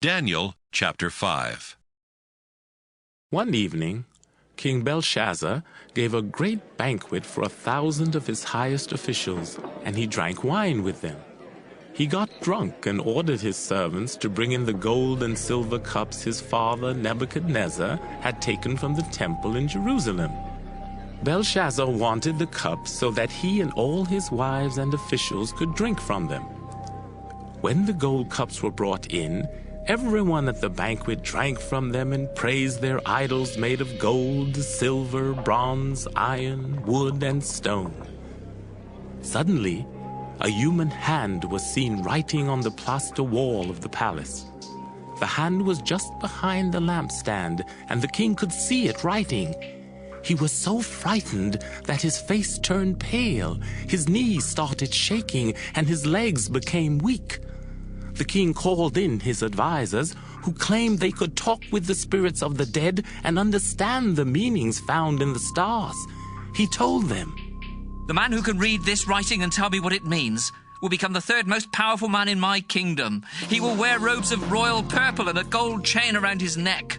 Daniel chapter 5. One evening, King Belshazzar gave a great banquet for 1,000 of his highest officials, and he drank wine with them. He got drunk and ordered his servants to bring in the gold and silver cups his father Nebuchadnezzar had taken from the temple in Jerusalem. Belshazzar wanted the cups so that he and all his wives and officials could drink from them. When the gold cups were brought in, everyone at the banquet drank from them and praised their idols made of gold, silver, bronze, iron, wood, and stone. Suddenly, a human hand was seen writing on the plaster wall of the palace. The hand was just behind the lampstand, and the king could see it writing. He was so frightened that his face turned pale, his knees started shaking, and his legs became weak. The king called in his advisors, who claimed they could talk with the spirits of the dead and understand the meanings found in the stars. He told them, "The man who can read this writing and tell me what it means will become the third most powerful man in my kingdom. He will wear robes of royal purple and a gold chain around his neck."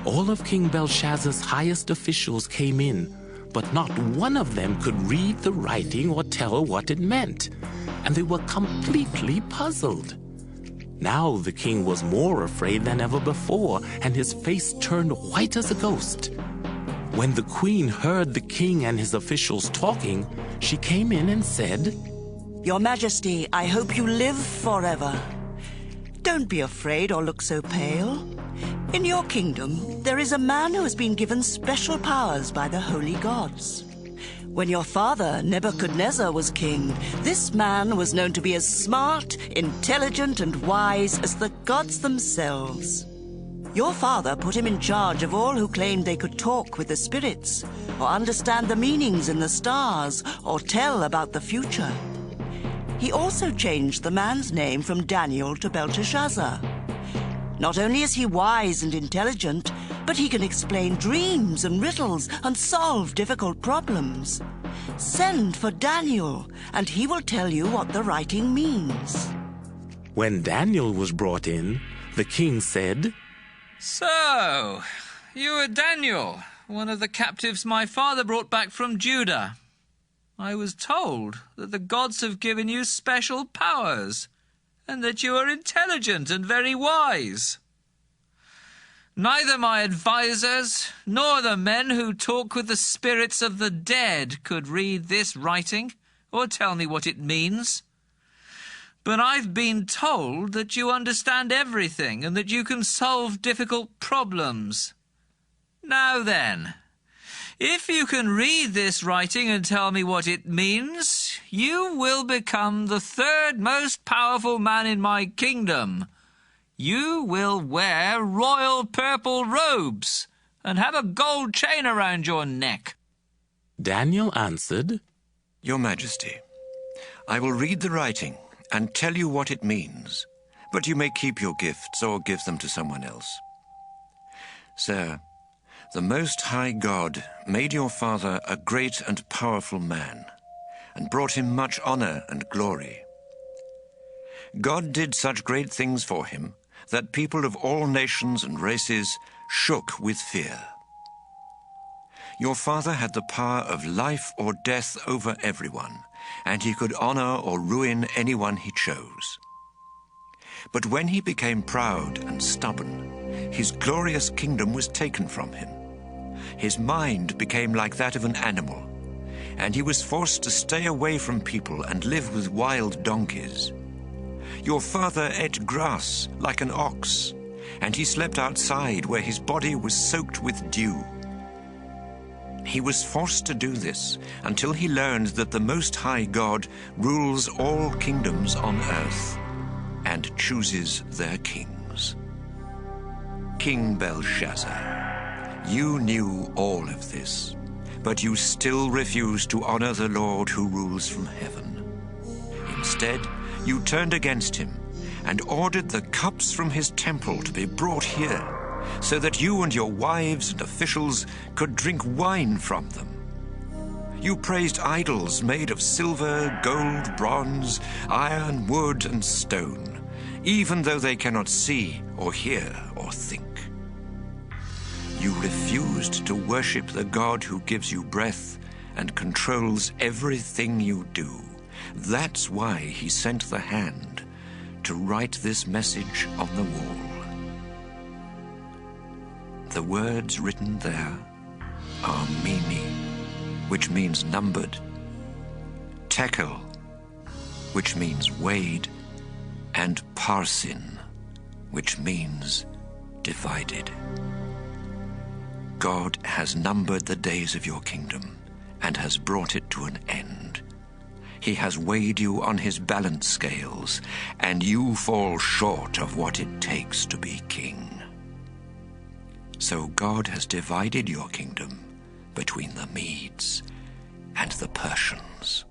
All of King Belshazzar's highest officials came in, but not one of them could read the writing or tell what it meant, and they were completely puzzled. Now the king was more afraid than ever before, and his face turned white as a ghost. When the queen heard the king and his officials talking, she came in and said, "Your Majesty, I hope you live forever. Don't be afraid or look so pale. In your kingdom, there is a man who has been given special powers by the holy gods. When your father, Nebuchadnezzar, was king, this man was known to be as smart, intelligent, and wise as the gods themselves. Your father put him in charge of all who claimed they could talk with the spirits, or understand the meanings in the stars, or tell about the future. He also changed the man's name from Daniel to Belshazzar. Not only is he wise and intelligent, but he can explain dreams and riddles and solve difficult problems. Send for Daniel, and he will tell you what the writing means." When Daniel was brought in, the king said, "So, you are Daniel, one of the captives my father brought back from Judah. I was told that the gods have given you special powers, and that you are intelligent and very wise. Neither my advisors nor the men who talk with the spirits of the dead could read this writing or tell me what it means. But I've been told that you understand everything and that you can solve difficult problems. Now then, if you can read this writing and tell me what it means, you will become the third most powerful man in my kingdom. You will wear royal purple robes and have a gold chain around your neck." Daniel answered, "Your Majesty, I will read the writing and tell you what it means, but you may keep your gifts or give them to someone else. Sir, the Most High God made your father a great and powerful man and brought him much honor and glory. God did such great things for him that people of all nations and races shook with fear. Your father had the power of life or death over everyone, and he could honor or ruin anyone he chose. But when he became proud and stubborn, his glorious kingdom was taken from him. His mind became like that of an animal, and he was forced to stay away from people and live with wild donkeys. Your father ate grass like an ox, and he slept outside where his body was soaked with dew. He was forced to do this until he learned that the Most High God rules all kingdoms on earth and chooses their kings. King Belshazzar, you knew all of this, but you still refused to honor the Lord who rules from heaven. Instead, you turned against him and ordered the cups from his temple to be brought here, so that you and your wives and officials could drink wine from them. You praised idols made of silver, gold, bronze, iron, wood, and stone, even though they cannot see or hear or think. You refused to worship the God who gives you breath and controls everything you do. That's why he sent the hand to write this message on the wall. The words written there are Mimi, which means numbered, Tekel, which means weighed, and Parsin, which means divided. God has numbered the days of your kingdom and has brought it to an end. He has weighed you on his balance scales, and you fall short of what it takes to be king. So God has divided your kingdom between the Medes and the Persians.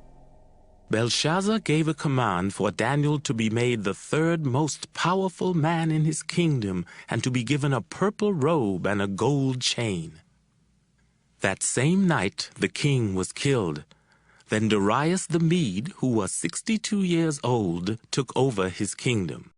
Belshazzar gave a command for Daniel to be made the third most powerful man in his kingdom and to be given a purple robe and a gold chain. That same night the king was killed. Then Darius the Mede, who was 62 years old, took over his kingdom.